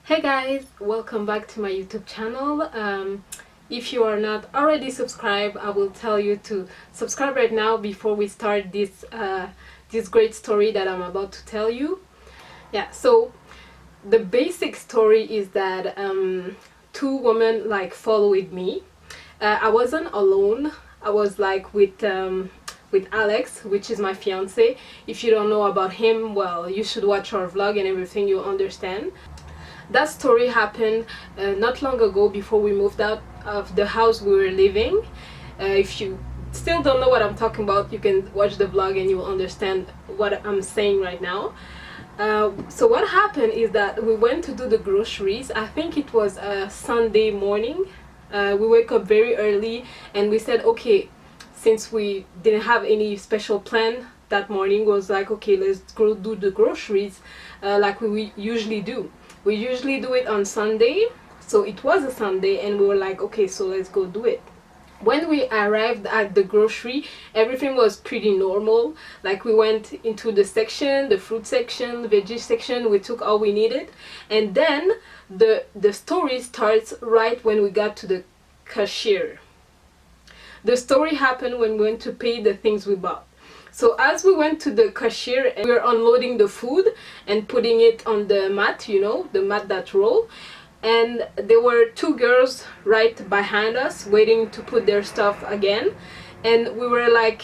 Hey guys, welcome back to my YouTube channel. If you are not already subscribed, I will tell you to subscribe right now before we start this great story that I'm about to tell you. Yeah, so the basic story is that two women followed me. I wasn't alone. I was with Alex, which is my fiance. If you don't know about him, well, you should watch our vlog and everything, you'll understand. That story happened not long ago, before we moved out of the house we were living. If you still don't know what I'm talking about, you can watch the vlog and you will understand what I'm saying right now. So what happened is that we went to do the groceries. I think it was a Sunday morning. We wake up very early and we said, okay, since we didn't have any special plan that morning, was like, okay, let's go do the groceries like we usually do. We usually do it on Sunday, so it was a Sunday and we were like, okay, so let's go do it. When we arrived at the grocery, everything was pretty normal. Like, we went into the section, the fruit section, the veggie section, we took all we needed, and then the story starts right when we got to the cashier. The story happened when we went to pay the things we bought. So as we went to the cashier, we were unloading the food and putting it on the mat, you know, the mat that roll. And there were two girls right behind us waiting to put their stuff again. And we were like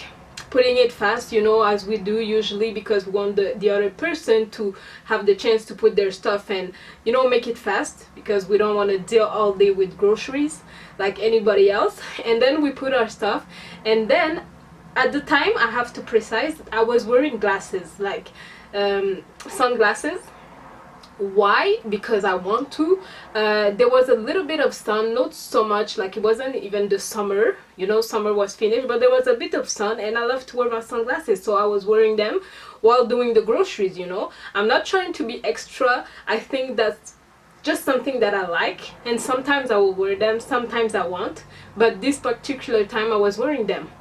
putting it fast, you know, as we do usually, because we want the other person to have the chance to put their stuff and, you know, make it fast, because we don't want to deal all day with groceries like anybody else. And then we put our stuff, and then at the time, I have to precise, I was wearing glasses, like sunglasses. Why? Because I want to. There was a little bit of sun, not so much, like it wasn't even the summer, you know, summer was finished, but there was a bit of sun and I love to wear my sunglasses, so I was wearing them while doing the groceries, you know. I'm not trying to be extra. I think that's just something that I like, and sometimes I will wear them, sometimes I won't, but this particular time I was wearing them.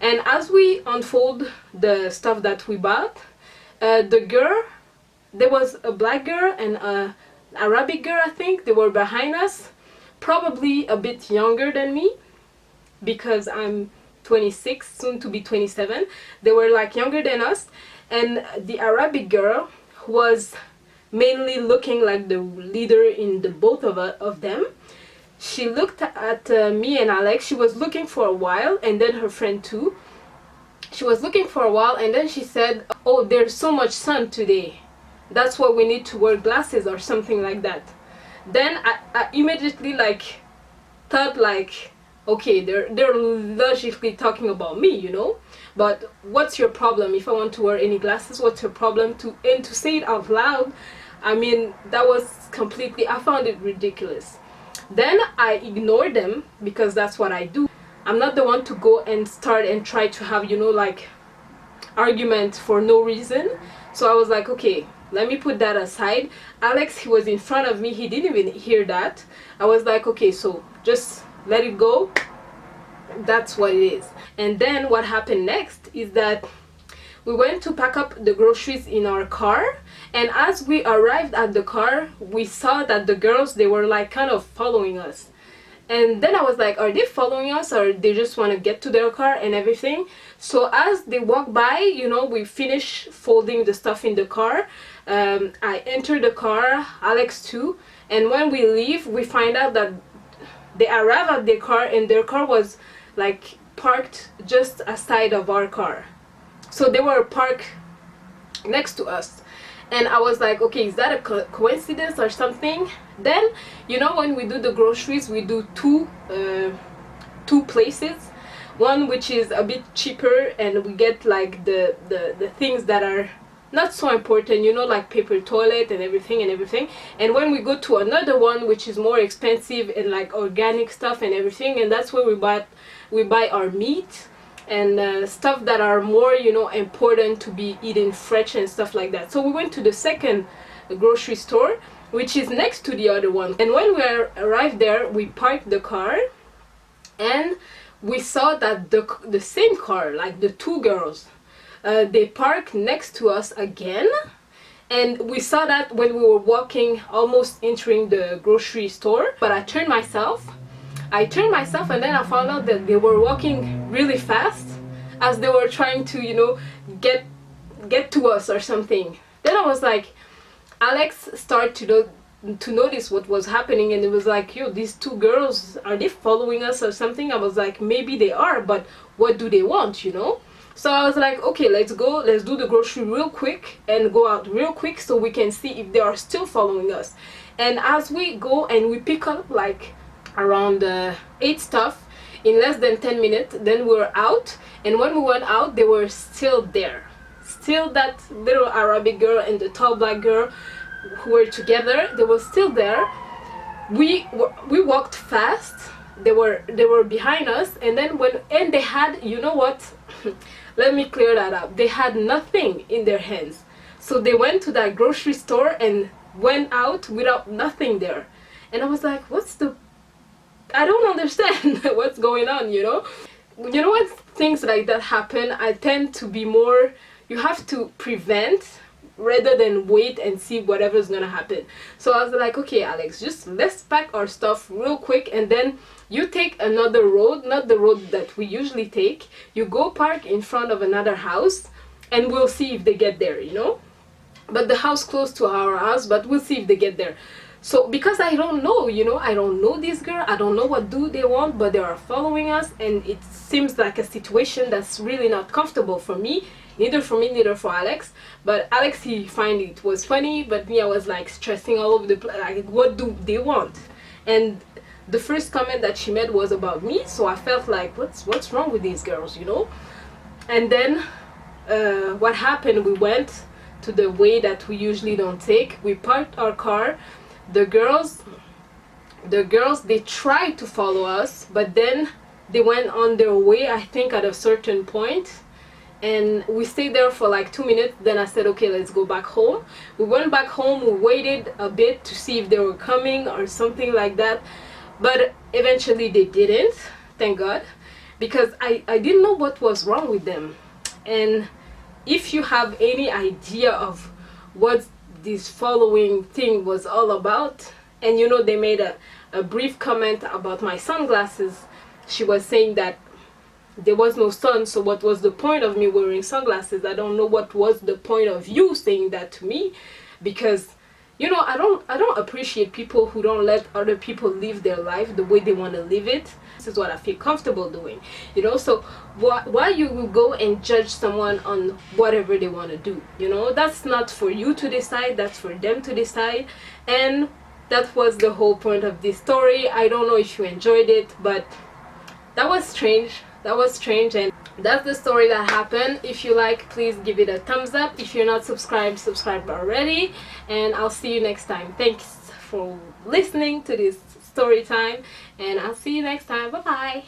And as we unfold the stuff that we bought, there was a black girl and an Arabic girl, I think. They were behind us, probably a bit younger than me, because I'm 26, soon to be 27. They were like younger than us, and the Arabic girl was mainly looking like the leader in the both of them. She looked at me and Alex. She was looking for a while, and then her friend too. She was looking for a while, and then she said, oh, there's so much sun today, that's why we need to wear glasses or something like that. Then I immediately thought okay, they're logically talking about me, you know. But what's your problem? If I want to wear any glasses, what's your problem? And to say it out loud, I mean, that was completely, I found it ridiculous. Then I ignored them, because that's what I do. I'm not the one to go and start and try to have, you know, like argument for no reason. So I was like, okay, let me put that aside. Alex, he was in front of me, he didn't even hear that. I was like, okay, so just let it go. That's what it is. And then what happened next is that we went to pack up the groceries in our car, and as we arrived at the car, we saw that the girls, they were like kind of following us. And then I was like, are they following us, or they just want to get to their car and everything? So as they walk by, you know, we finish folding the stuff in the car. I enter the car, Alex too, and when we leave, we find out that they arrive at their car, and their car was like parked just aside of our car. So they were parked next to us. And I was like, okay, is that a coincidence or something? Then, you know, when we do the groceries, we do two places. One which is a bit cheaper, and we get like the things that are not so important, you know, like paper toilet and everything. And when we go to another one which is more expensive and like organic stuff and everything, and that's where we buy our meat and stuff that are more, you know, important to be eaten fresh and stuff like that. So we went to the second grocery store, which is next to the other one. And when we arrived there, we parked the car, and we saw that the same car, like the two girls, they parked next to us again, And we saw that when we were walking, almost entering the grocery store. But I turned myself, and then I found out that they were walking really fast, as they were trying to, you know, get to us or something. Then I was like, Alex started to notice what was happening, and it was like, yo, these two girls, are they following us or something? I was like, maybe they are, but what do they want, you know? So I was like, okay, let's go, let's do the grocery real quick and go out real quick so we can see if they are still following us. And as we go and we pick up like around 8 stuff in less than 10 minutes, then we were out. And when we went out, they were still there. Still that little Arabic girl and the tall black girl who were together, they were still there. We walked fast. They were behind us, and then they had, you know what? Let me clear that up. They had nothing in their hands. So they went to that grocery store and went out without nothing there. And I was like, I don't understand what's going on, you know? You know, when things like that happen, I tend to be more, you have to prevent rather than wait and see whatever's gonna happen. So I was like, okay, Alex, just let's pack our stuff real quick, and then you take another road, not the road that we usually take. You go park in front of another house, and we'll see if they get there, you know? But the house close to our house, but we'll see if they get there. So because I don't know, you know, I don't know this girl, I don't know what do they want, but they are following us, and it seems like a situation that's really not comfortable for me. Neither for me, neither for Alex. But Alex, he find it was funny, but me, I was like stressing all over the place, like, what do they want? And the first comment that she made was about me, so I felt like, what's wrong with these girls, you know? And then what happened, we went to the way that we usually don't take. We parked our car. The girls, they tried to follow us, but then they went on their way, I think at a certain point. And we stayed there for like 2 minutes. Then I said, okay, let's go back home. We went back home. We waited a bit to see if they were coming or something like that. But eventually they didn't, thank God, because I didn't know what was wrong with them. And if you have any idea of what this following thing was all about, and you know, they made a brief comment about my sunglasses. She was saying that there was no sun, so what was the point of me wearing sunglasses? I don't know what was the point of you saying that to me, because you know, I don't appreciate people who don't let other people live their life the way they want to live it. This is what I feel comfortable doing, you know. So why you will go and judge someone on whatever they want to do, you know? That's not for you to decide, that's for them to decide. And that was the whole point of this story. I don't know if you enjoyed it, but that was strange. And that's the story that happened. If you like, please give it a thumbs up. If you're not subscribed, subscribe already. And I'll see you next time. Thanks for listening to this story time, and I'll see you next time. Bye bye.